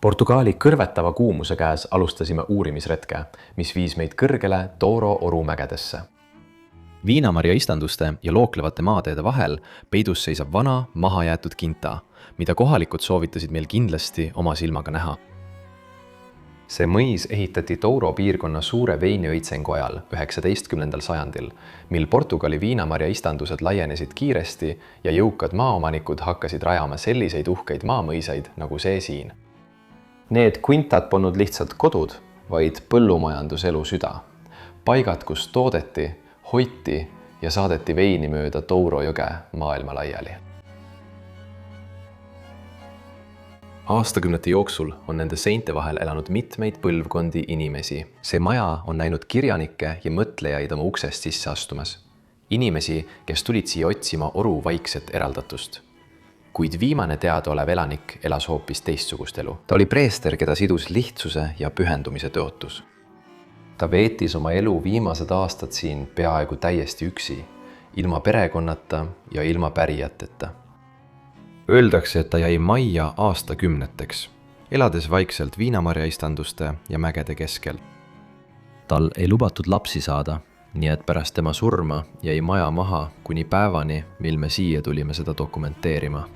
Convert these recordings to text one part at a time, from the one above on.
Portugaali kõrvetava kuumuse käes alustasime uurimisretke, mis viis meid kõrgele Douro orumägedesse. Viinamarja istanduste ja looklevate maateede vahel peidus seisab vana, mahajäetud kinta, mida kohalikud soovitasid meil kindlasti oma silmaga näha. See mõis ehitati Douro piirkonna suure veiniõitsengu ajal 19. sajandil, mil Portugali viinamarja istandused laienesid kiiresti ja jõukad maaomanikud hakkasid rajama selliseid uhkeid maamõisaid nagu see siin. Need quintad polnud lihtsalt kodud, vaid põllumajanduselu süda. Paigad, kus toodeti, hoiti ja saadeti veini mööda Douro jõge maailma laiali. Aastakümnete jooksul on nende seinte vahel elanud mitmeid põlvkondi inimesi. See maja on näinud kirjanikke ja mõtlejaid oma uksest sisse astumas. Inimesi, kes tulid siia otsima oru vaikset eraldatust. Kuid viimane teadaolev elanik elas hoopis teistsugust elu. Ta oli preester, keda sidus lihtsuse ja pühendumise tõotus. Ta veetis oma elu viimased aastad siin peaaegu täiesti üksi, ilma perekonnata ja ilma pärijateta. Öeldakse, et ta jäi majja aastakümneteks, elades vaikselt viinamarja istanduste ja mägede keskel. Tal ei lubatud lapsi saada, nii et pärast tema surma jäi maja maha kuni päevani, mil me siia tulime seda dokumenteerima.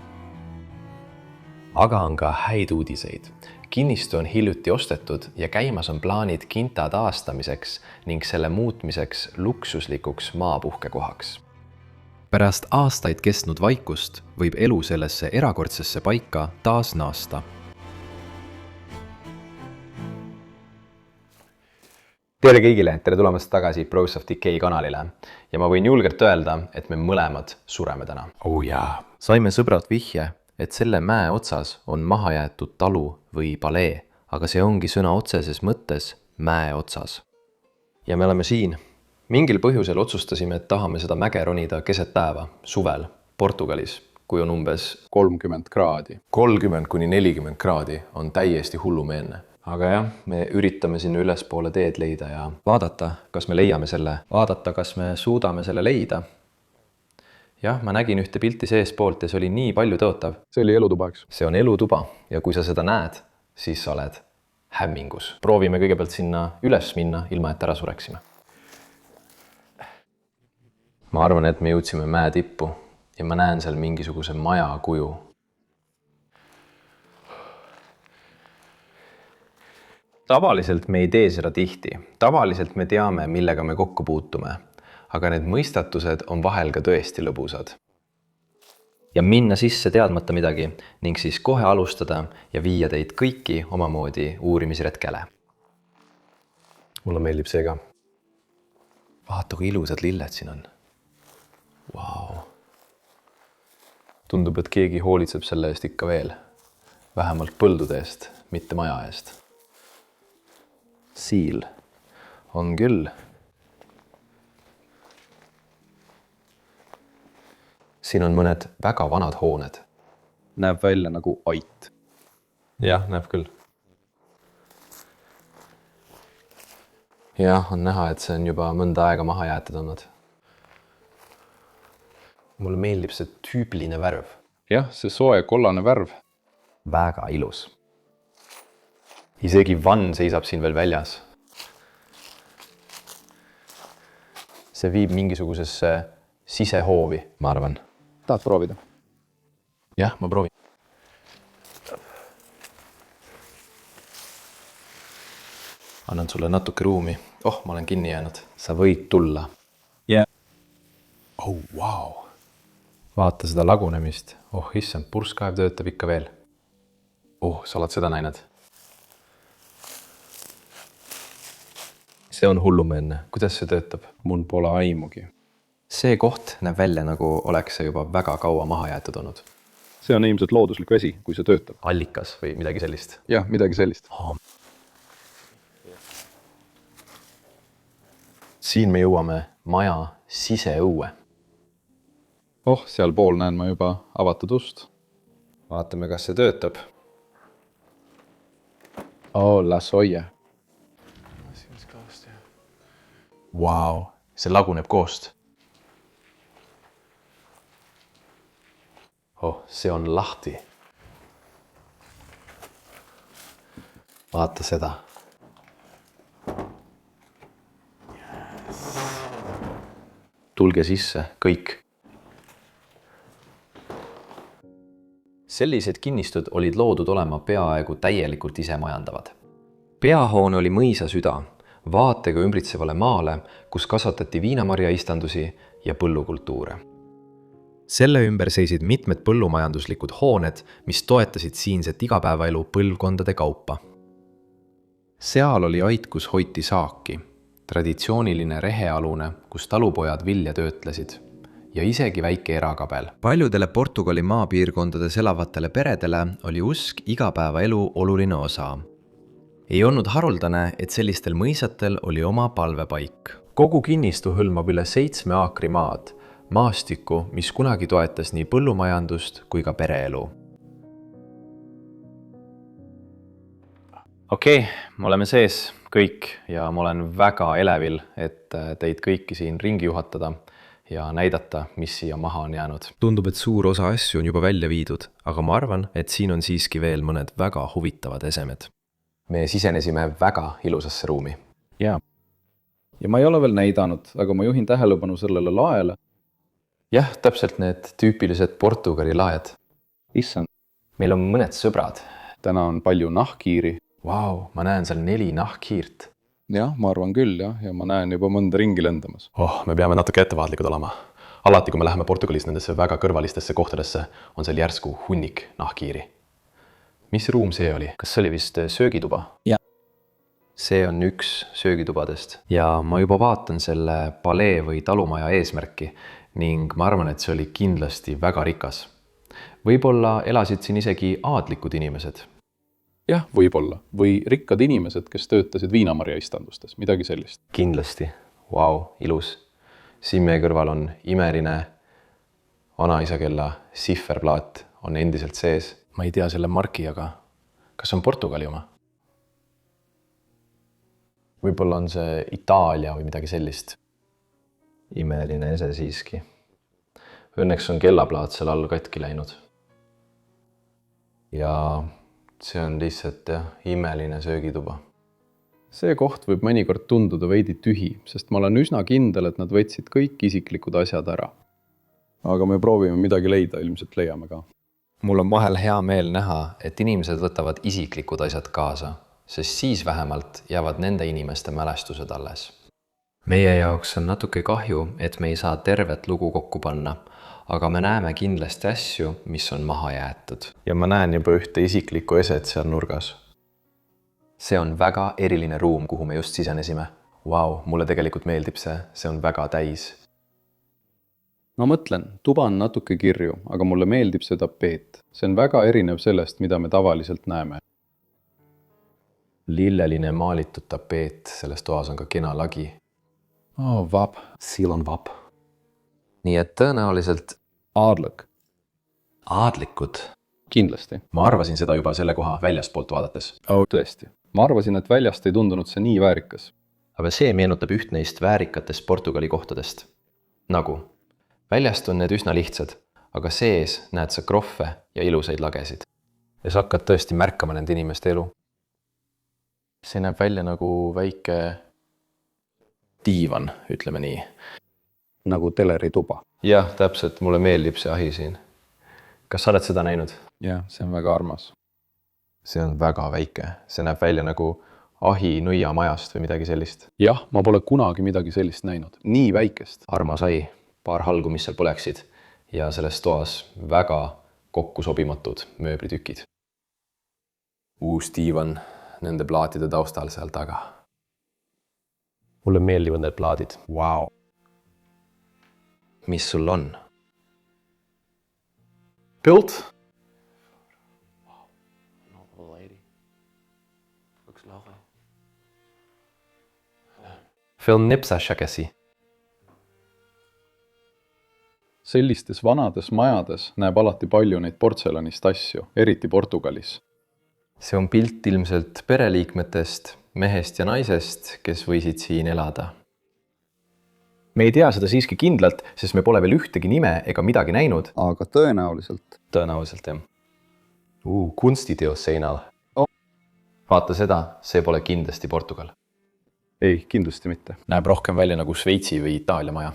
Aga on ka häid uudiseid. Kinnistu on hiljuti ostetud ja käimas on plaanid kinta taastamiseks ning selle muutmiseks luksuslikuks maapuhkekohaks. Pärast aastaid kestnud vaikust võib elu sellesse erakordsesse paika taas naasta. Tere kõigile, tere tulemast tagasi Pros of Decay kanalile. Ja ma võin julgelt öelda, et me mõlemad sureme täna. Saime sõbrad vihje, et selle mäe otsas on mahajäetud talu või palee, aga see ongi sõna otseses mõttes mäe otsas. Ja me oleme siin. Mingil põhjusel otsustasime, et tahame seda mäge ronida keset päeva, suvel, Portugalis, kui on umbes 30 kraadi. 30–40 kraadi on täiesti hullumeelne. Aga jah, me üritame sinna ülespoole teed leida ja vaadata, kas me leiame selle, vaadata, kas me suudame selle leida. Jah, ma nägin ühte pilti seespoolt ja see oli nii palju tõotav. See oli elutuba, eks? See on elutuba ja kui sa seda näed, siis sa oled hämmingus. Proovime kõigepealt sinna üles minna, ilma et ära sureksime. Ma arvan, et me jõudsime mäe tippu ja ma näen seal mingisuguse maja kuju. Tavaliselt me ei tee seda tihti. Tavaliselt me teame, millega me kokku puutume. Aga need mõistatused on vahel ka tõesti lõbusad. Ja minna sisse teadmata midagi ning siis kohe alustada ja viia teid kõiki omamoodi uurimisretkele. Mulle meeldib see ka. Vaata, kui ilusad lilled siin on. Wow. Tundub, et keegi hoolitseb selle eest ikka veel. Vähemalt põldude eest, mitte maja eest. Siil on küll. Siin on mõned väga vanad hooned. Näeb välja nagu ait. Jah, näeb küll. Jah, on näha, et see on juba mõnda aega maha jäetud olnud. Mulle meeldib see tüüpiline värv. Jah, see soe kollane värv. Väga ilus. Isegi vann seisab siin veel väljas. See viib mingisugusesse sisehoovi, ma arvan. Tahad proovida? Jah, ma proovin. Annan sulle natuke ruumi. Ma olen kinni jäänud. Sa võid tulla. Yeah. Wow. Vaata seda lagunemist. Issand, purskkaev töötab ikka veel. Sa oled seda näinud. See on hullumeelne. Kuidas see töötab? Mul pole aimugi. See koht näeb välja, nagu oleks see juba väga kaua maha jäetud olnud. See on ilmselt looduslik vesi, kui see töötab. Allikas või midagi sellist? Jah, midagi sellist. Siin me jõuame maja siseõue. Seal pool näen ma juba avatud ust. Vaatame, kas see töötab. La soia. Wow, see laguneb koost. See on lahti. vaata seda. Tulge sisse, kõik. Sellised kinnistud olid loodud olema peaaegu täielikult isemajandavad. Peahoone oli mõisa süda, vaatega ümbritsevale maale, kus kasvatati viinamarjaistandusi ja põllukultuure. Selle ümber seisid mitmed põllumajanduslikud hooned, mis toetasid siinset igapäevaelu põlvkondade kaupa. Seal oli ait, kus hoiti saaki, traditsiooniline rehealune, kus talupojad vilja töötlesid ja isegi väike erakabel. Paljudele Portugali maapiirkondades elavatele peredele oli usk igapäevaelu oluline osa. Ei olnud haruldane, et sellistel mõisatel oli oma palvepaik. Kogu kinnistu hõlmab üle 7 aakri maad, maastikku, mis kunagi toetas nii põllumajandust kui ka pereelu. Okei, me oleme sees kõik ja ma olen väga elevil, et teid kõiki siin ringi juhatada ja näidata, mis siia maha on jäänud. Tundub, et suur osa asju on juba välja viidud, aga ma arvan, et siin on siiski veel mõned väga huvitavad esemed. Me sisenesime väga ilusasse ruumi. Ja ma ei ole veel näidanud, aga ma juhin tähelepanu sellele laele. Jah, täpselt need tüüpilised Portugali laed. Issand. Meil on mõned sõbrad. Täna on palju nahkhiiri. Vau, ma näen seal 4 nahkhiirt. Jah, ma arvan küll, jah, ja ma näen juba mõnda ringi lendamas. Me peame natuke ettevaatlikud olema. Alati, kui me läheme Portugalis nendesse väga kõrvalistesse kohtadesse, on seal järsku hunnik nahkhiiri. Mis ruum see oli? Kas see oli vist söögituba? Ja. See on üks söögitubadest ja ma juba vaatan selle palee või talumaja eesmärki ning ma arvan, et see oli kindlasti väga rikas. Võib-olla elasid siin isegi aadlikud inimesed. Jah, võib-olla. Või rikkad inimesed, kes töötasid viinamarjaistandustes, midagi sellist. Kindlasti. Vau, ilus. Siin meie kõrval on imeline vanaisakella sifferplaat on endiselt sees. Ma ei tea selle marki, aga kas on Portugali oma? Võib-olla on see Itaalia või midagi sellist. Imeline ese siiski. Õnneks on kellaplaat seal all katki läinud. Ja see on lihtsalt imeline söögituba. See koht võib mõnikord tunduda veidi tühi, sest ma olen üsna kindel, et nad võtsid kõik isiklikud asjad ära. Aga me proovime midagi leida, ilmselt leiame ka. Mul on vahel hea meel näha, et inimesed võtavad isiklikud asjad kaasa, sest siis vähemalt jäävad nende inimeste mälestused alles. Meie jaoks on natuke kahju, et me ei saa tervet lugu kokku panna, aga me näeme kindlasti asju, mis on maha jäetud. Ja ma näen juba ühte isiklikku eset seal nurgas. See on väga eriline ruum, kuhu me just sisenesime. Vau, mulle tegelikult meeldib see on väga täis. Ma mõtlen, tuba on natuke kirju, aga mulle meeldib see tapeet. See on väga erinev sellest, mida me tavaliselt näeme. Lilleline maalitud tapeet, selles toas on ka kena lagi. Vab. Seal on vab. Nii et tõenäoliselt aadlik. Aadlikud. Kindlasti. Ma arvasin seda juba selle koha väljastpoolt vaadates. Tõesti. Ma arvasin, et väljast ei tundunud see nii väärikas. Aga see meenutab üht neist väärikatest Portugali kohtadest. Nagu, väljast on need üsna lihtsad, aga sees näed sa krohve ja ilusaid lagesid. Ja sa hakkad tõesti märkama nende inimeste elu. See näeb välja nagu väike diivan, ütleme nii. Nagu telerituba. Jah, täpselt, mulle meeldib see ahi siin. Kas sa oled seda näinud? Jah, see on väga armas. See on väga väike. See näeb välja nagu ahi nõiamajast või midagi sellist. Jah, ma pole kunagi midagi sellist näinud. Nii väikest. Armas ahi, paar halgu, mis seal põleksid ja selles toas väga kokku sobimatud mööblitükid. Uus diivan nende plaatide taustal seal taga. Mulle meeldivad need plaadid. Wow. Mis sul on? Pilt? Fel nipsasja käsi. Sellistes vanades majades näeb alati palju neid portselanist asju, eriti Portugalis. See on pilt ilmselt pereliikmetest, mehest ja naisest, kes võisid siin elada. Me ei tea seda siiski kindlalt, sest me pole veel ühtegi nime ega midagi näinud. Aga tõenäoliselt. Tõenäoliselt, jah. Kunstiteos seinal. vaata seda, see pole kindlasti Portugal. ei, kindlasti mitte. Näeb rohkem välja nagu Šveitsi või Itaalia maja.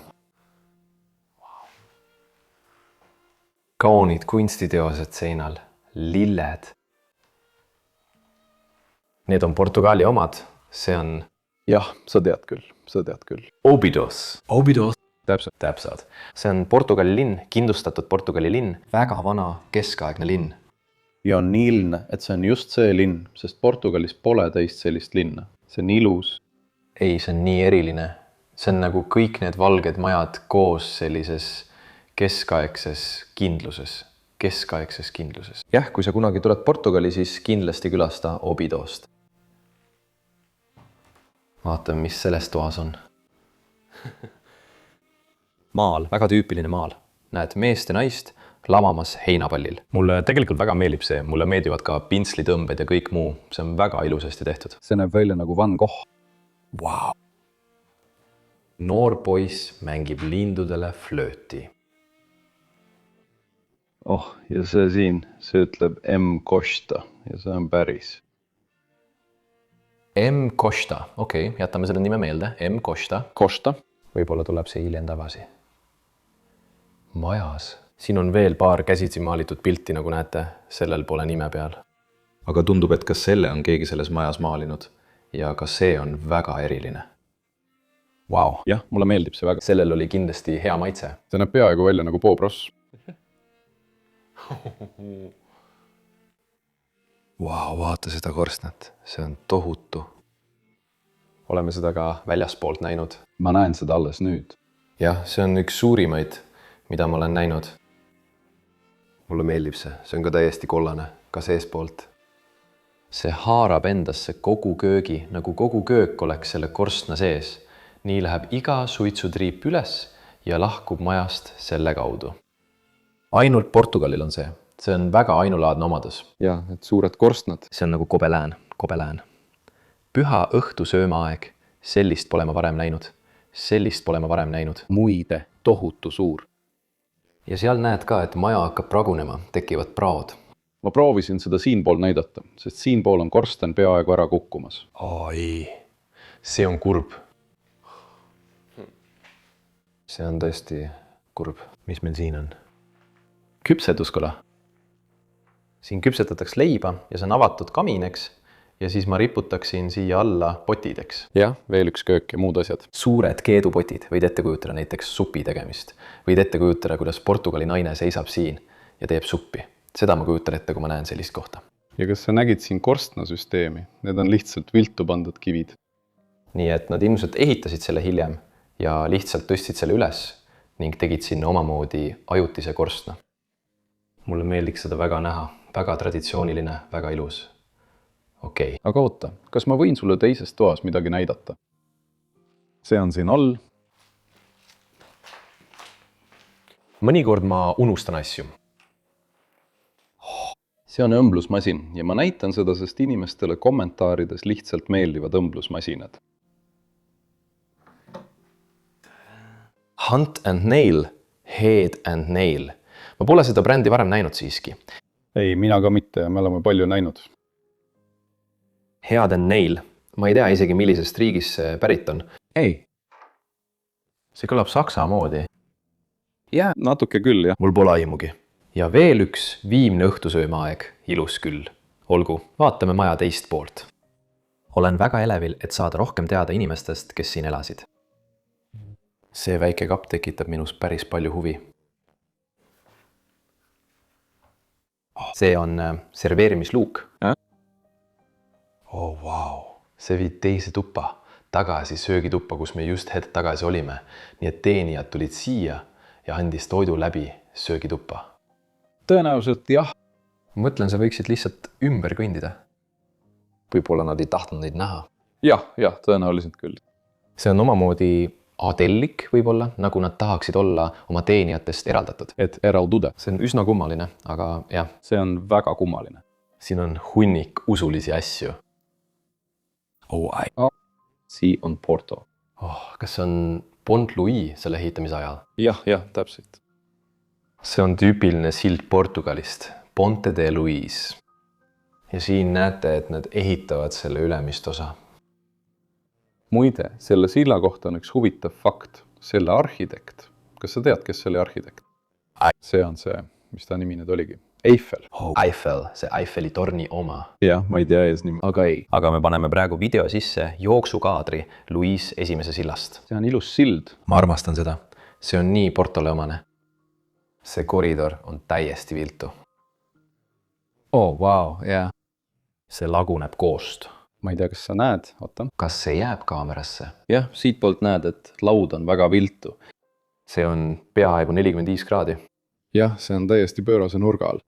Kaunid kunstiteosed seinal, lilled. Need on Portugali omad, see on jah, sa tead küll. Óbidos. Täpselt. See on Portugali linn, kindlustatud Portugali linn, väga vana keskaegne linn. Ja on nii ilmne, et see on just see linn, sest Portugalis pole teist sellist linna. See on ilus. Ei, see on nii eriline. See on nagu kõik need valged majad koos sellises keskaegses kindluses. Jah, kui sa kunagi tuled Portugali, siis kindlasti külasta Óbidost. Vaatame, mis selles toas on. Maal, väga tüüpiline maal. Näed meest ja naist lamamas heinapallil. Mulle tegelikult väga meeldib see, mulle meeldivad ka pintslitõmbed ja kõik muu. See on väga ilusasti tehtud. See näeb välja nagu Van Gogh. Wow. Noor poiss mängib lindudele flööti. Oh, ja see siin, see ütleb M. Costa ja see on päris. M. Costa, okei, jätame selle nime meelde. M. Costa. Costa? Võib-olla tuleb see hiljem tagasi. Majas. Siin on veel paar käsitsi maalitud pilti, nagu näete, sellel pole nime peal. Aga tundub, et ka selle on keegi selles majas maalinud. Ja ka see on väga eriline. Wow. Jah, mulle meeldib see väga. Sellel oli kindlasti hea maitse. See näeb peaaegu välja nagu Bob Ross. Wow, vaata seda korstnat. See on tohutu. Oleme seda ka väljaspoolt näinud. Ma näen seda alles nüüd. Jah, see on üks suurimaid, mida ma olen näinud. Mulle meeldib see. See on ka täiesti kollane, ka seespoolt. See haarab endasse kogu köögi, nagu kogu köök oleks selle korstna sees. Nii läheb iga suitsutriip üles ja lahkub majast selle kaudu. Ainult Portugalil on see. See on väga ainulaadne omadus. Ja, et suured korstnad. See on nagu kobelään. Püha õhtu söömaaeg. Sellist pole ma varem näinud. Muide, tohutu suur. Ja seal näed ka, et maja hakkab pragunema, tekivad praod. Ma proovisin seda siinpool näidata, sest siinpool on korsten peaaegu ära kukkumas. Ai, see on kurb. See on tõesti kurb. Mis meil siin on? Küpsetuskola. Siin küpsetatakse leiba ja see on avatud kamineks ja siis ma riputaksin siia alla potideks. Jah, veel üks köök ja muud asjad. Suured keedupotid, võid ette kujutada näiteks supi tegemist. Võid ette kujutada, kuidas Portugali naine seisab siin ja teeb suppi. Seda ma kujutan ette, kui ma näen sellist kohta. Ja kas sa nägid siin korstnasüsteemi? Need on lihtsalt viltu pandud kivid. Nii et nad ilmselt ehitasid selle hiljem ja lihtsalt tõstsid selle üles ning tegid sinna omamoodi ajutise korstna. Mulle meeldiks seda väga näha. Väga traditsiooniline, väga ilus. Okei. Aga oota, kas ma võin sulle teises toas midagi näidata? See on siin all. Mõnikord ma unustan asju. See on õmblusmasin ja ma näitan seda, sest inimestele kommentaarides lihtsalt meeldivad õmblusmasinad. Hunt and Nail, Head and Nail. Ma pole seda brändi varem näinud siiski. Ei, mina ka mitte ja me oleme palju näinud. Head and Nail. Ma ei tea isegi, millisest riigis see pärit on. Ei. See kõlab saksa moodi. Jaa, natuke küll, jah. Mul pole aimugi. Ja veel üks viimne õhtusöömaaeg. Ilus küll. Olgu, vaatame maja teist poolt. Olen väga elevil, et saada rohkem teada inimestest, kes siin elasid. See väike kapp tekitab minus päris palju huvi. See on serveerimisluuk. Oh, wow. See viid teise tuppa, tagasi söögituppa, kus me just hetk tagasi olime. Nii et teenijad tulid siia ja andis toidu läbi söögituppa. Tõenäoliselt jah. Mõtlen, sa võiksid lihtsalt ümber kõndida. Võib-olla nad ei tahtnud neid näha. Jah, tõenäoliselt küll. See on omamoodi adellik võib-olla, nagu nad tahaksid olla oma teenijatest eraldatud. Et eralduda. See on üsna kummaline, aga jah. See on väga kummaline. Siin on hunnik usulisi asju. Siin on Porto. Kas see on Pont Louis selle ehitamise ajal? Jah, täpselt. See on tüüpiline sild Portugalist. Ponte de Luis. Ja siin näete, et nad ehitavad selle ülemist osa. Muide, selle silla kohta on üks huvitav fakt. Selle arhitekt. Kas sa tead, kes selle arhitekt? See on see, mis ta nimi nüüd oligi. Eiffel. Eiffel, see Eiffeli torni oma. Jah, ma ei tea eesnimi, aga ei. Aga me paneme praegu video sisse jooksukaadri Louis esimese sillast. See on ilus sild. Ma armastan seda. See on nii Portole omane. See koridor on täiesti viltu. Vau, jah. See laguneb koost. Ma ei tea, kas sa näed, oota. Kas see jääb kaamerasse? Jah, siitpoolt näed, et laud on väga viltu. See on peaaegu 45 kraadi. Jah, see on täiesti pöörase nurga all.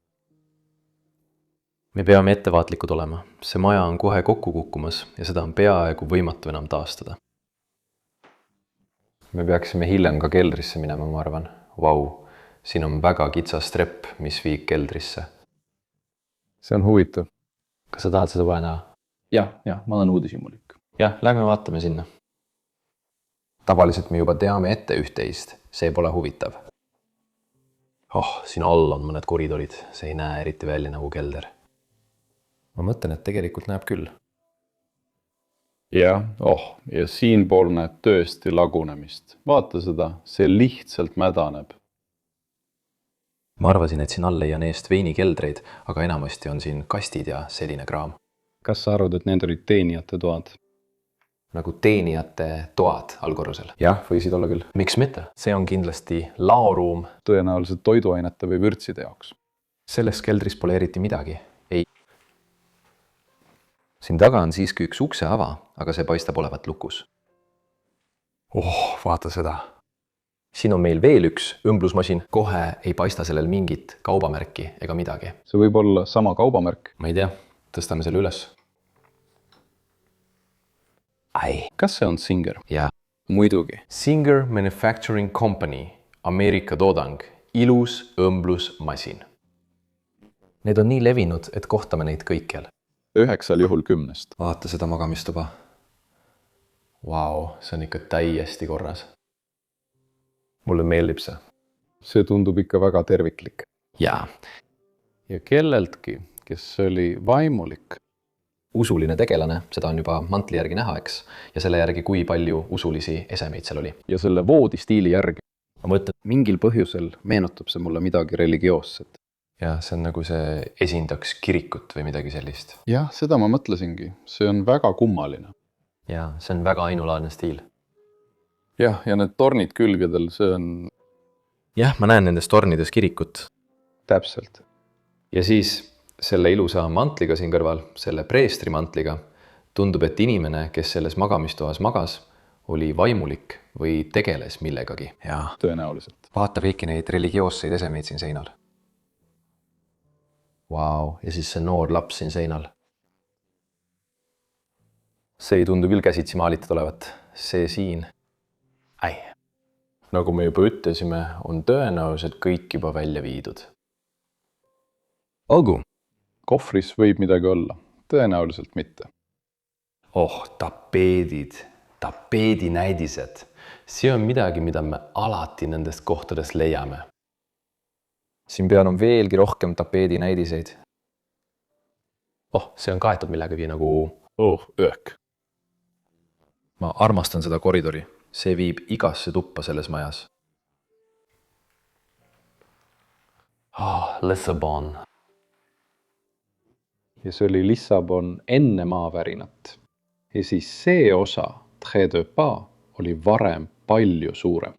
Me peame ettevaatlikud olema. See maja on kohe kokku kukkumas ja seda on peaaegu võimatu enam taastada. Me peaksime hiljem ka keldrisse minema, ma arvan. Vau, siin on väga kitsas trepp, mis viib keldrisse. See on huvitav. Kas sa tahad seda kohe näha? Jah, ma olen uudishimulik. Jah, lähme vaatame sinna. Tavaliselt me juba teame ette üht-teist. See pole huvitav. Siin all on mõned koridorid. See ei näe eriti välja nagu kelder. Ma mõtlen, et tegelikult näeb küll. Jah, ja siinpool näeb tõesti lagunemist. Vaata seda, see lihtsalt mädaneb. Ma arvasin, et siin all leian eest veinikeldreid, aga enamasti on siin kastid ja selline kraam. Kas sa arvad, et need olid teenijate toad? Nagu teenijate toad allkorrusel. Jah, võisid olla küll. Miks mitte? See on kindlasti laoruum. Tõenäoliselt toiduainete või vürtside jaoks. Selles keldris pole eriti midagi. Ei. Siin taga on siiski üks ukseava, aga see paistab olevat lukus. Vaata seda. Siin on meil veel üks õmblusmasin. Kohe ei paista sellel mingit kaubamärki ega midagi. See võib olla sama kaubamärk. Ma ei tea. Tõstame selle üles. Kas see on Singer? Jaa. Muidugi. Singer Manufacturing Company, Ameerika toodang, ilus õmblusmasin. Need on nii levinud, et kohtame neid kõikjal. 9 juhul 10. Vaata seda magamistuba. Vau, see on ikka täiesti korras. Mulle meeldib see. See tundub ikka väga terviklik. Jaa. Ja kelleltki, kes oli vaimulik. Usuline tegelane, seda on juba mantli järgi näha, eks, ja selle järgi, kui palju usulisi esemeid seal oli. Ja selle voodistiili järgi. Ma mõtlen, mingil põhjusel meenutab see mulle midagi religioosset. ja see on nagu see esindaks kirikut või midagi sellist. Jah, seda ma mõtlesingi. See on väga kummaline. Ja see on väga ainulaadne stiil. Jah, ja need tornid külgedel, see on... Jah, ma näen nendes tornides kirikut. Täpselt. Ja siis selle ilusa mantliga siin kõrval, selle preestri mantliga, tundub, et inimene, kes selles magamistoas magas, oli vaimulik või tegeles millegagi. Jaa. Tõenäoliselt. Vaata kõiki neid religioosseid esemeid siin seinal. Vau, ja siis see noor laps siin seinal. See ei tundu küll käsitsi maalitud olevat. See siin. Nagu me juba ütlesime, on tõenäoliselt kõik juba välja viidud. Olgu. Kohvris võib midagi olla. Tõenäoliselt mitte. Tapeedid. Tapeedinäidised. See on midagi, mida me alati nendest kohtadest leiame. Siin peal on veelgi rohkem tapeedinäidiseid. See on kaetud millegagi nagu... öök. Ma armastan seda koridori. See viib igasse tuppa selles majas. Lissabon. Ja see oli Lissabon enne maavärinat. Ja siis see osa, Tres de Pas, oli varem palju suurem.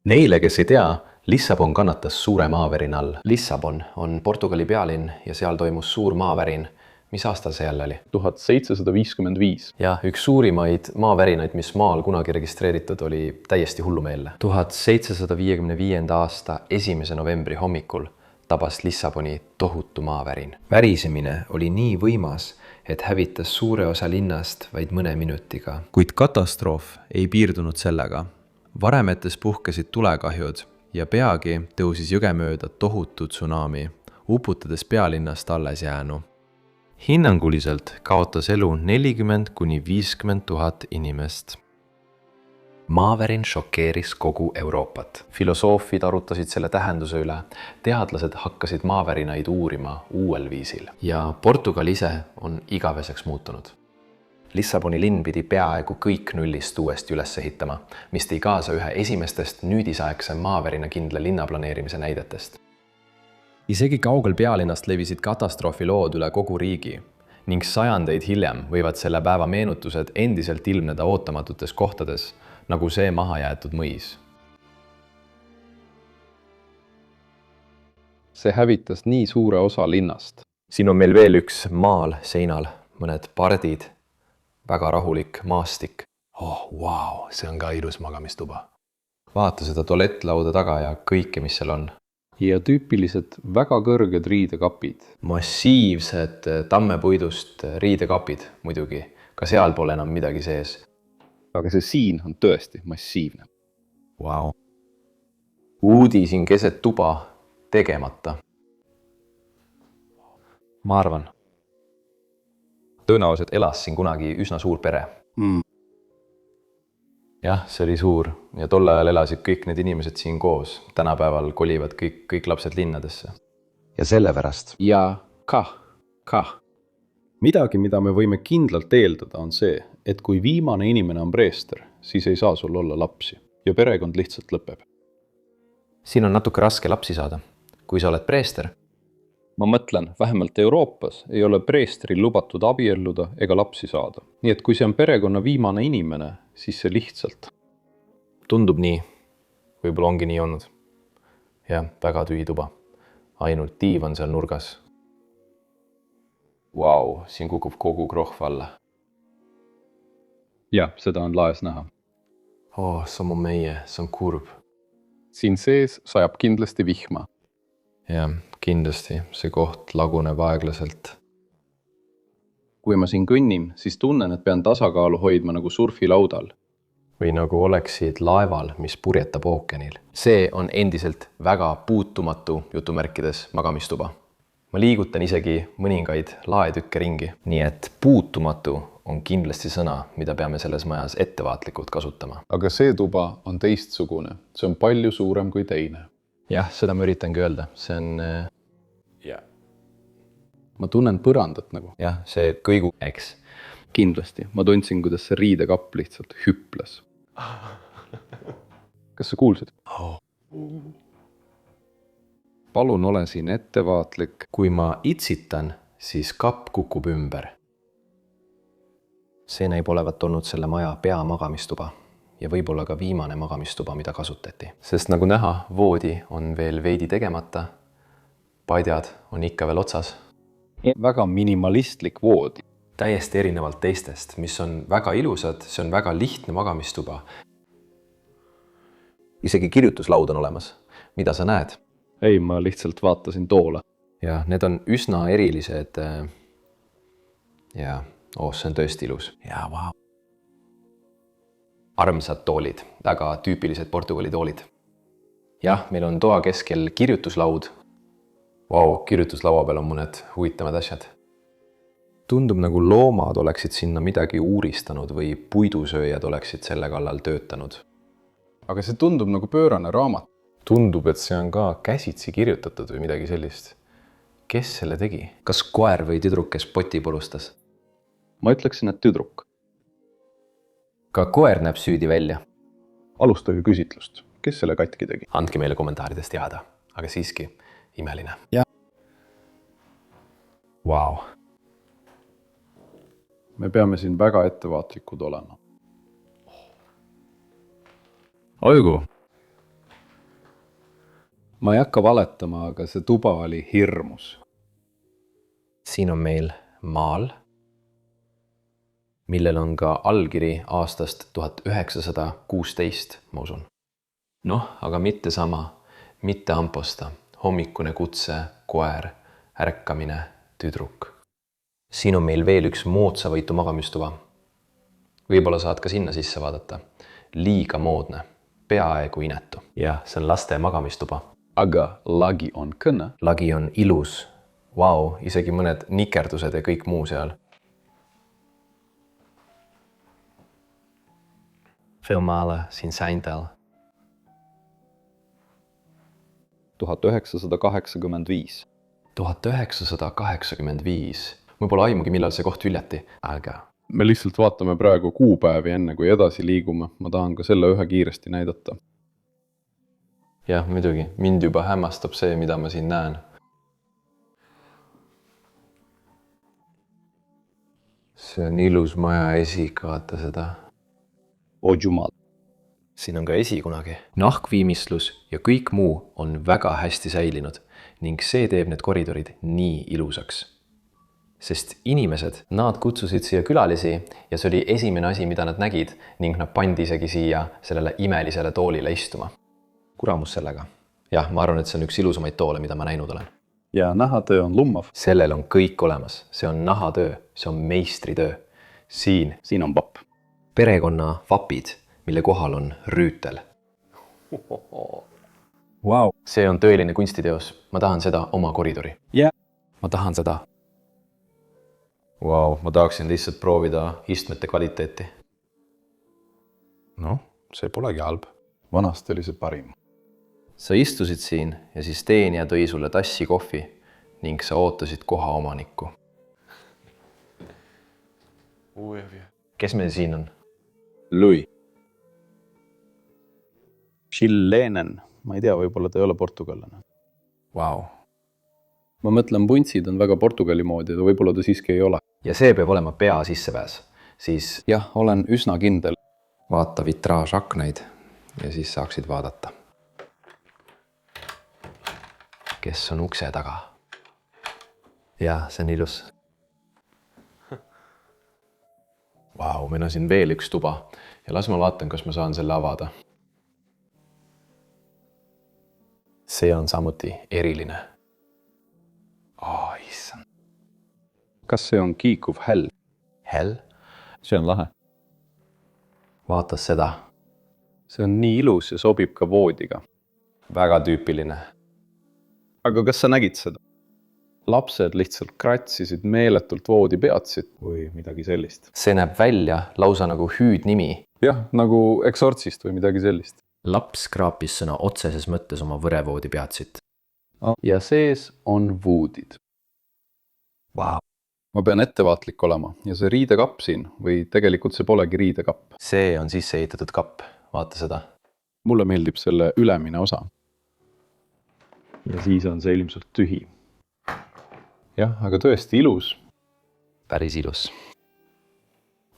Neile, kes ei tea, Lissabon kannatas suure maavärina all. Lissabon on Portugali pealinn ja seal toimus suur maavärin. Mis aastal see jälle oli? 1755. Ja üks suurimaid maavärinaid, mis maal kunagi registreeritud, oli täiesti hullumeelne. 1755. aasta 1. novembri hommikul tabas Lissaboni tohutu maavärin. Värisemine oli nii võimas, et hävitas suure osa linnast vaid mõne minutiga. Kuid katastroof ei piirdunud sellega. Varemetes puhkesid tulekahjud ja peagi tõusis jõge mööda tohutu tsunami, uputades pealinnast alles jäänu. Hinnanguliselt kaotas elu 40 kuni 50 000 inimest. maavärin šokeeris kogu Euroopat. Filosoofid arutasid selle tähenduse üle, teadlased hakkasid maavärinaid uurima uuel viisil. Ja Portugal ise on igaveseks muutunud. Lissaboni linn pidi peaaegu kõik nullist uuesti üles ehitama, mis tõi kaasa ühe esimestest nüüdisaegse maavärina kindla linnaplaneerimise näidetest. Isegi kaugel pealinnast levisid katastroofilood üle kogu riigi ning sajandeid hiljem võivad selle päeva meenutused endiselt ilmneda ootamatutes kohtades, nagu see mahajäetud mõis. see hävitas nii suure osa linnast. Siin on meil veel üks maal seinal, mõned pardid, väga rahulik maastik. Wow, see on ka ilus magamistuba. Vaata seda tualettlauda taga ja kõike, mis seal on. Ja tüüpilised väga kõrged riidekapid. Massiivsed tammepuidust riidekapid muidugi. Ka seal pole enam midagi sees. Aga see siin on tõesti massiivne. Wow. Uudi siin keset tuba tegemata. Ma arvan. Tõenäoliselt elas siin kunagi üsna suur pere. Jah, see oli suur ja tol ajal elasid kõik need inimesed siin koos. Tänapäeval kolivad kõik lapsed linnadesse. Ja sellepärast. Ja kah. Midagi, mida me võime kindlalt eeldada, on see, et kui viimane inimene on preester, siis ei saa sul olla lapsi ja perekond lihtsalt lõpeb. Siin on natuke raske lapsi saada. Kui sa oled preester, ma mõtlen, vähemalt Euroopas ei ole preestril lubatud abielluda ega lapsi saada. Nii et kui see on perekonna viimane inimene, siis see lihtsalt. Tundub nii. Võib-olla ongi nii olnud. Ja, väga tühi tuba. Ainult tiiv on seal nurgas. Vau, siin kukub kogu krohv alla. Ja, seda on laes näha. Samu meie, see on kurb. Siin sees sajab kindlasti vihma. Ja, kindlasti. See koht laguneb aeglaselt. Kui ma siin kõnnin, siis tunnen, et pean tasakaalu hoidma nagu surfilaudal. Või nagu oleksid laeval, mis purjetab ookeanil. See on endiselt väga puutumatu jutumärkides magamistuba. Ma liigutan isegi mõningaid laetükke ringi. Nii et puutumatu on kindlasti sõna, mida peame selles majas ettevaatlikult kasutama. Aga see tuba on teistsugune. See on palju suurem kui teine. Jah, seda ma üritangi öelda. See on... Ma tunnen põrandat nagu. Jah, see kõigu, eks. Kindlasti. Ma tundsin, kuidas see riidekapp lihtsalt hüples. Kas sa kuulsid? Palun ole siin ettevaatlik. Kui ma itsitan, siis kapp kukub ümber. See näib olevat olnud selle maja peamagamistuba ja võib-olla ka viimane magamistuba, mida kasutati. Sest nagu näha, voodi on veel veidi tegemata. Padjad on ikka veel otsas. Väga minimalistlik voodi. Täiesti erinevalt teistest, mis on väga ilusad, see on väga lihtne magamistuba. Isegi kirjutuslaud on olemas. Mida sa näed? Ei, ma lihtsalt vaatasin toole. Ja need on üsna erilised. Ja, see on tõesti ilus. Ja, vau. Armsad toolid, väga tüüpilised Portugali toolid. Jah, meil on toa keskel kirjutuslaud. Vau, kirjutuslaua peal on mõned huvitavad asjad. Tundub nagu loomad oleksid sinna midagi uuristanud või puidusööjad oleksid selle kallal töötanud. Aga see tundub nagu pöörane raamat. Tundub, et see on ka käsitsi kirjutatud või midagi sellist. Kes selle tegi? Kas koer või tüdruk, kes poti purustas? Ma ütleksin, et tüdruk. Ka koer näeb süüdi välja. Alustage küsitlust. Kes selle katki tegi? Andke meile kommentaarides teada, aga siiski imeline. Ja. Vau. Me peame siin väga ettevaatlikud olema. Oigu. Ma ei hakka valetama, aga see tuba oli hirmus. Siin on meil maal, millel on ka allkiri aastast 1916, ma usun. Aga mitte sama, mitte amposta, hommikune kutse, koer, ärkamine, tüdruk. Siin on meil veel üks moodsavõitu magamistuba. Võib-olla saad ka sinna sisse vaadata. Liiga moodne, peaaegu inetu. Ja see on laste magamistuba. Aga lagi on kõne. Lagi on ilus. Vau, isegi mõned nikerdused ja kõik muu seal. Veel malen siin seintel. 1985. 1985. Mul pole aimugi, millal see koht hüljati. Älge. Me lihtsalt vaatame praegu kuupäevi enne, kui edasi liigume. Ma tahan ka selle ühe kiiresti näidata. Jah, muidugi. Mind juba hämmastab see, mida ma siin näen. See on ilus maja esik, vaata seda. Oh jumal. Siin on ka esi kunagi. Nahkviimistlus ja kõik muu on väga hästi säilinud ning see teeb need koridorid nii ilusaks. Sest inimesed, nad kutsusid siia külalisi ja see oli esimene asi, mida nad nägid ning nad pandi isegi siia sellele imelisele toolile istuma. Kuramus sellega. Jah, ma arvan, et see on üks ilusamaid toole, mida ma näinud olen. Ja nahatöö on lummav. Sellel on kõik olemas. See on nahatöö, see on meistritöö. Siin on vapp. Perekonna vapid, mille kohal on rüütel. Wow. See on tõeline kunstiteos. Ma tahan seda oma koridori. Yeah. Ma tahan seda. Wow, ma tahaksin lihtsalt proovida istmete kvaliteeti. No, see polegi halb. Vanasti oli see parim. Sa istusid siin ja siis teenija tõi sulle tassi kohvi ning sa ootasid koha omanikku. Kes meil siin on? Louis. Chilenen. Ma ei tea, võib-olla ta ei ole portugallane. Wow. Ma mõtlen, puntsid on väga Portugali moodi, ja võib-olla ta siiski ei ole. Ja see peab olema pea sissepääs. Siis jah, olen üsna kindel. Vaata vitraažaknaid ja siis saaksid vaadata. Kes on ukse taga? Jah, see on ilus. Vau, meil on siin veel üks tuba ja las ma vaatan, kas ma saan selle avada. See on samuti eriline. Issand. Kas see on kiikuv häll? Hell? See on lahe. Vaata seda. See on nii ilus ja sobib ka voodiga. Väga tüüpiline. Aga kas sa nägid seda? Lapsed lihtsalt kratsisid meeletult voodi peatsid või midagi sellist. See näeb välja lausa nagu hüüdnimi. Jah, nagu eksortsist või midagi sellist. Laps kraapis sõna otseses mõttes oma võrevoodi peatsit. Ja sees on voodid. Wow. Ma pean ettevaatlik olema ja see riidekapp siin või tegelikult see polegi riidekapp. See on sisse ehitatud kapp. Vaata seda. Mulle meeldib selle ülemine osa. Ja siis on see ilmselt tühi. Jah, aga tõesti ilus. Päris ilus.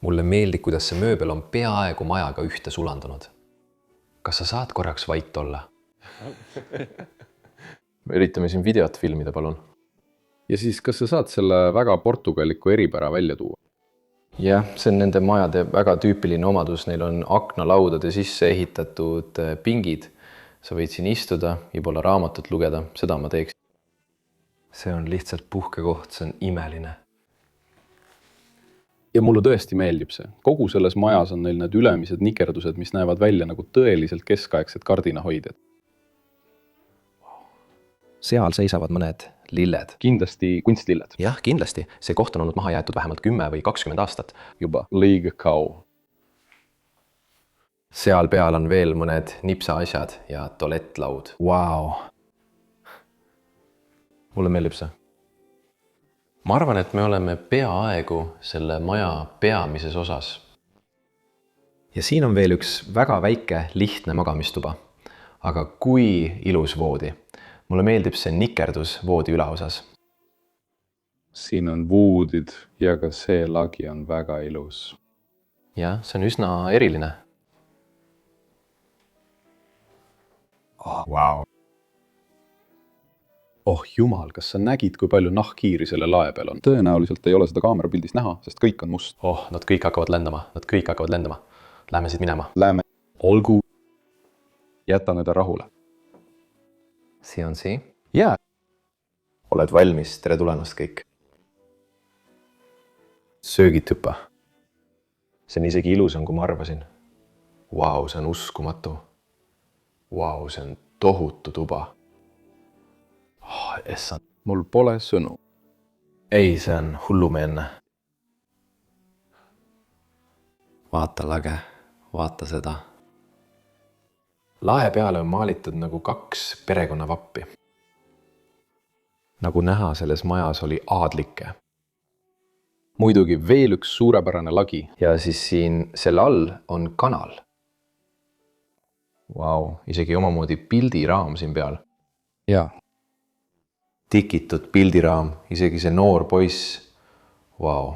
Mulle meeldib, kuidas see mööbel on peaaegu majaga ühte sulandunud. Kas sa saad korraks vait olla? Me üritame siin videot filmida, palun. Ja siis, kas sa saad selle väga portugaliku eripära välja tuua? Jah, see on nende majade väga tüüpiline omadus. Neil on aknalaudade sisse ehitatud pingid. Sa võid siin istuda, võib-olla raamatut lugeda. Seda ma teeks. See on lihtsalt puhkekoht, see on imeline. Ja mulle tõesti meeldib see. Kogu selles majas on neil need ülemised nikerdused, mis näevad välja nagu tõeliselt keskaegsed kardinahoidjad. Seal seisavad mõned lilled. Kindlasti kunstlilled. Jah, kindlasti. See koht on olnud maha jäetud vähemalt 10 või 20 aastat. Juba liiga kaua. Seal peal on veel mõned nipsa asjad ja tualettlaud. Wow. Mulle meeldib see. Ma arvan, et me oleme peaaegu selle maja peamises osas. Ja siin on veel üks väga väike, lihtne magamistuba. Aga kui ilus voodi. Mulle meeldib see nikerdus voodi ülaosas. Siin on voodid ja ka see lagi on väga ilus. Jah, see on üsna eriline. Wow. Oh jumal, kas sa nägid, kui palju nahkhiiri selle lae peal on? Tõenäoliselt ei ole seda kaamerapildis näha, sest kõik on must. Nad kõik hakkavad lendama. Lähme siit minema. Lähme. Olgu. Jäta nüüd rahule. See on see. Jaa. Oled valmis, tere tulemast kõik. Söögid hüppa. See on isegi ilusam, kui ma arvasin. Vau, see on uskumatu. Vau, see on tohutu tuba. Essand. Mul pole sõnu. Ei, see on hullumeelne. Vaata lage. vaata seda. Lae peale on maalitud nagu 2 perekonnavappi. Nagu näha, selles majas oli aadlikke. Muidugi veel üks suurepärane lagi. Ja siis siin selle all on kanal. Vau, isegi omamoodi pildiraam siin peal. Jaa. Tikitud pildiraam, isegi see noor poiss. Vau.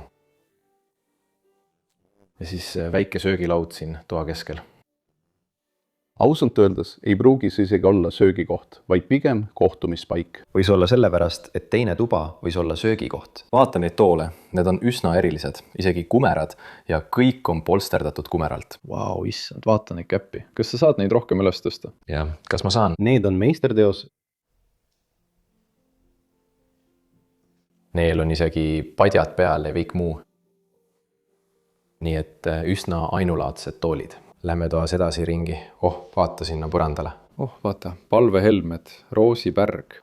Ja siis väike söögilaud siin toa keskel. Ausalt öeldes ei pruugi see isegi olla söögikoht, vaid pigem kohtumispaik. Võis olla sellepärast, et teine tuba võis olla söögikoht. Vaata neid toole, need on üsna erilised, isegi kumerad ja kõik on polsterdatud kumeralt. Vau, issand, vaata neid käppi. Kas sa saad neid rohkem üles tõsta? Ja, kas ma saan? Need on meisterteos. Neil on isegi padjad peal ja kõik muu. Nii et üsna ainulaadsed toolid. Lähme toas edasi ringi. Vaata sinna põrandale. Vaata, palvehelmed, roosipärg.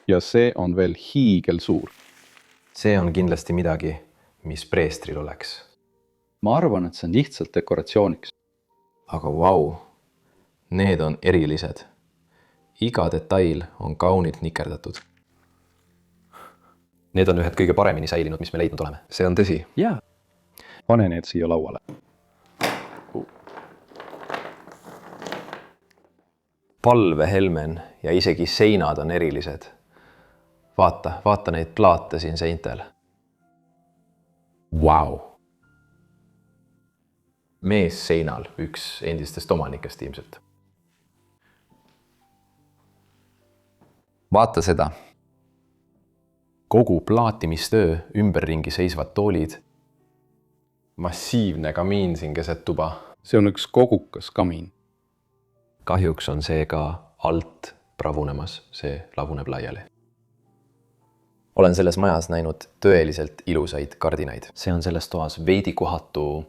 Ja see on veel hiigelsuur. See on kindlasti midagi, mis preestril oleks. Ma arvan, et see on lihtsalt dekoratsiooniks. Aga vau, need on erilised. Iga detail on kaunilt nikerdatud. Need on ühed kõige paremini säilinud, mis me leidnud oleme. See on tõsi. Jaa. Pane need siia lauale. Palvehelmen ja isegi seinad on erilised. Vaata neid plaate siin seintel. Vau. Mees seinal, üks endistest omanikest ilmselt. Vaata seda. Kogu plaatimistöö ümberringi seisvad toolid. Massiivne kamiin siin keset tuba. See on üks kogukas kamiin. Kahjuks on see ka alt pravunemas, see lavuneb laiali. Olen selles majas näinud tõeliselt ilusaid kardinaid. See on selles toas veidi kohatu.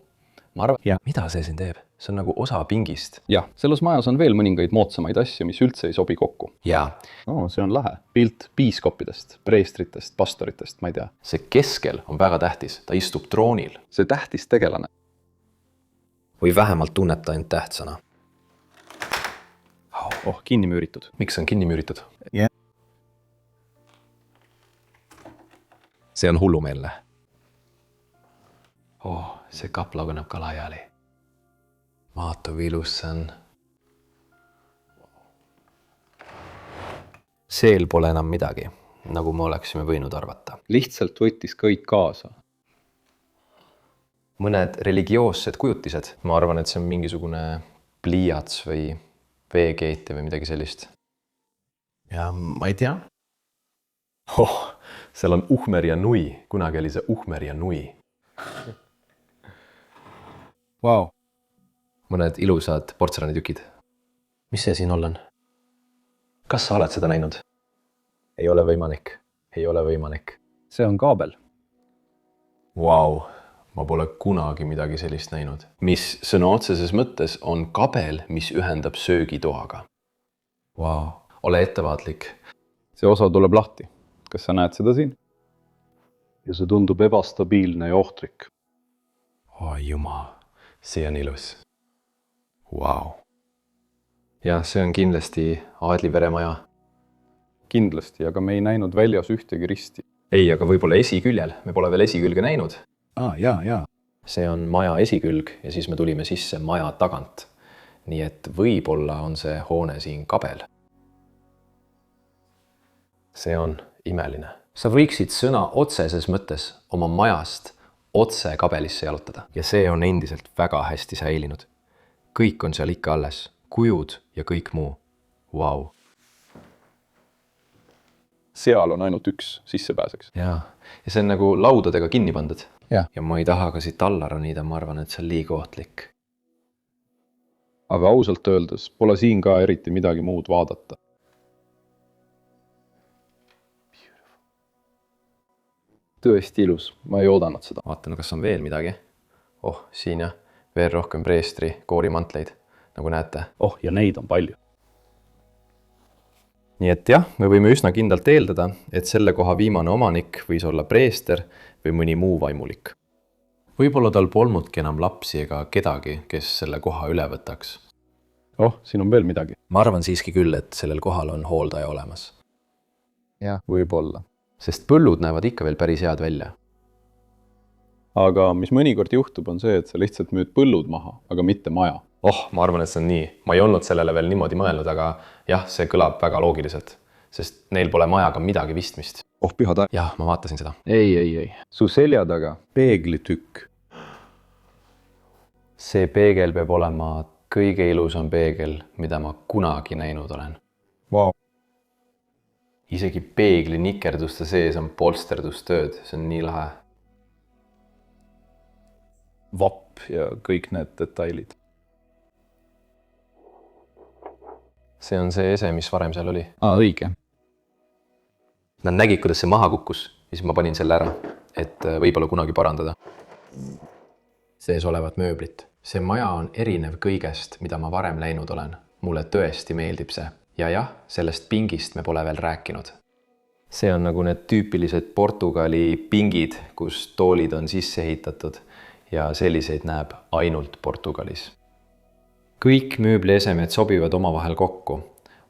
Ma arvan, mida see siin teeb? See on nagu osa pingist. Jah, selles majas on veel mõningaid moodsamaid asju, mis üldse ei sobi kokku. Jaa. See on lahe. Pilt piiskoppidest, preestritest, pastoritest, ma ei tea. See keskel on väga tähtis. Ta istub troonil. See tähtis tegelane. Või vähemalt tunneb ta end tähtsana. Kinni müüritud. Miks on kinni müüritud? Yeah. See on hullumeelne. See kapp laguneb ka laiali. Vaata, kui ilus see on. Seel pole enam midagi, nagu me oleksime võinud arvata. Lihtsalt võttis kõik kaasa. Mõned religioossed kujutised. Ma arvan, et see on mingisugune pliiats või veekeetja või midagi sellist. Ja ma ei tea. Seal on uhmer ja nui. Kunagi oli see uhmer ja nui. Vau. Mõned ilusad portselanitükid. Mis see siin all on? Kas sa oled seda näinud? Ei ole võimalik. Ei ole võimalik. See on kaabel. Vau, ma pole kunagi midagi sellist näinud. Mis sõna otseses mõttes on kabel, mis ühendab söögitoaga. Vau, ole ettevaatlik. See osa tuleb lahti. Kas sa näed seda siin? Ja see tundub ebastabiilne ja ohtrik. Jumal, see on ilus. Vau. Ja see on kindlasti Aadli veremaja. Kindlasti, aga me ei näinud väljas ühtegi risti. Ei, aga võib-olla esiküljel. Me pole veel esikülge näinud. Jaa. See on maja esikülg ja siis me tulime sisse maja tagant. Nii et võib-olla on see hoone siin kabel. See on imeline. Sa võiksid sõna otseses mõttes oma majast otse kabelisse jalutada. Ja see on endiselt väga hästi säilinud. Kõik on seal ikka alles. Kujud ja kõik muu. Vau. Seal on ainult üks sissepääseks. Ja see on nagu laudadega kinni pandud. Ja ma ei taha ka siit alla ronida, ma arvan, et see on liiga ohtlik. Aga ausalt öeldes pole siin ka eriti midagi muud vaadata. Tõesti ilus, ma ei oodanud seda. Vaatan, kas on veel midagi. Siin jah, veel rohkem preestri koorimantleid, nagu näete. Ja neid on palju. Nii et jah, me võime üsna kindlalt eeldada, et selle koha viimane omanik võis olla preester või mõni muu vaimulik. võib-olla tal polnudki enam lapsi ega kedagi, kes selle koha üle võtaks. Oh, siin on veel midagi. ma arvan siiski küll, et sellel kohal on hooldaja olemas. Jah, võib-olla. Sest põllud näevad ikka veel päris head välja. Aga mis mõnikord juhtub, on see, et sa lihtsalt müüd põllud maha, aga mitte maja. Oh, ma arvan, et see on nii. Ma ei olnud sellele veel niimoodi mõelnud, aga jah, see kõlab väga loogiliselt. Sest neil pole majaga midagi vistmist. Oh, pühad aeg. Jah, ma vaatasin seda. Ei. Su selja taga peeglitükk. See peegel peab olema kõige ilusam peegel, mida ma kunagi näinud olen. Wow. Isegi peegli nikerduste sees on polsterdustööd, see on nii lahe. Vapp ja kõik need detailid. See on see ese, mis varem seal oli. Õige. Nad nägid, kuidas see maha kukkus ja siis ma panin selle ära, et võib-olla kunagi parandada. Sees olevat mööblit. See maja on erinev kõigest, mida ma varem läinud olen. Mulle tõesti meeldib see. Ja jah, sellest pingist me pole veel rääkinud. See on nagu need tüüpilised Portugali pingid, kus toolid on sisse ehitatud ja selliseid näeb ainult Portugalis. Kõik mööbliesemed sobivad omavahel kokku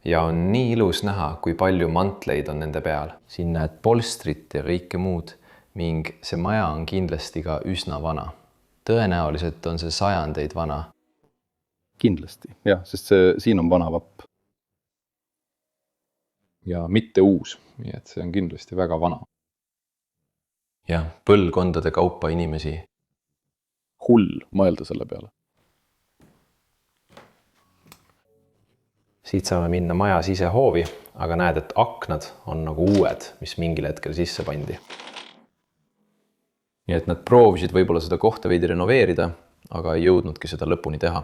ja on nii ilus näha, kui palju mantleid on nende peal. Siin näed polstrit ja kõike muud ning see maja on kindlasti ka üsna vana. Tõenäoliselt on see sajandeid vana. Kindlasti, jah, sest siin on vana vapp. Ja mitte uus, nii et see on kindlasti väga vana. Ja põlvkondade kaupa inimesi. Hull mõelda selle peale. Siit saame minna maja sisehoovi, aga näed, et aknad on nagu uued, mis mingil hetkel sisse pandi. Nii et nad proovisid võib-olla seda kohta veidi renoveerida, aga ei jõudnudki seda lõpuni teha.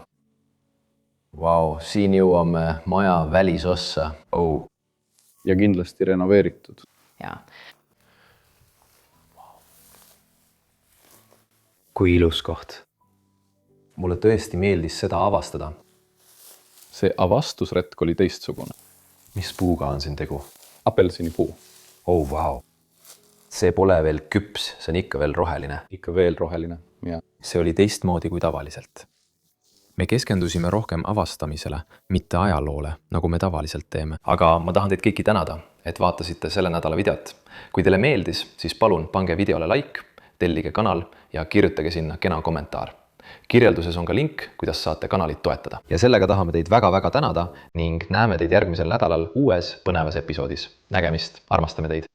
Vau, siin jõuame maja välisossa. Oh. Ja kindlasti renoveeritud. Ja. Kui ilus koht. Mulle tõesti meeldis seda avastada. See avastusretk oli teistsugune. Mis puuga on siin tegu? Apelsinipuu. Oh, vau. See pole veel küps, see on ikka veel roheline. Ikka veel roheline, jah. See oli teistmoodi kui tavaliselt. Me keskendusime rohkem avastamisele, mitte ajaloole, nagu me tavaliselt teeme. Aga ma tahan teid kõiki tänada, et vaatasite selle nädala videot. Kui teile meeldis, siis palun pange videole like, tellige kanal ja kirjutage sinna kena kommentaar. Kirjelduses on ka link, kuidas saate kanalit toetada. Ja sellega tahame teid väga-väga tänada ning näeme teid järgmisel nädalal uues põnevas episoodis. Nägemist, armastame teid!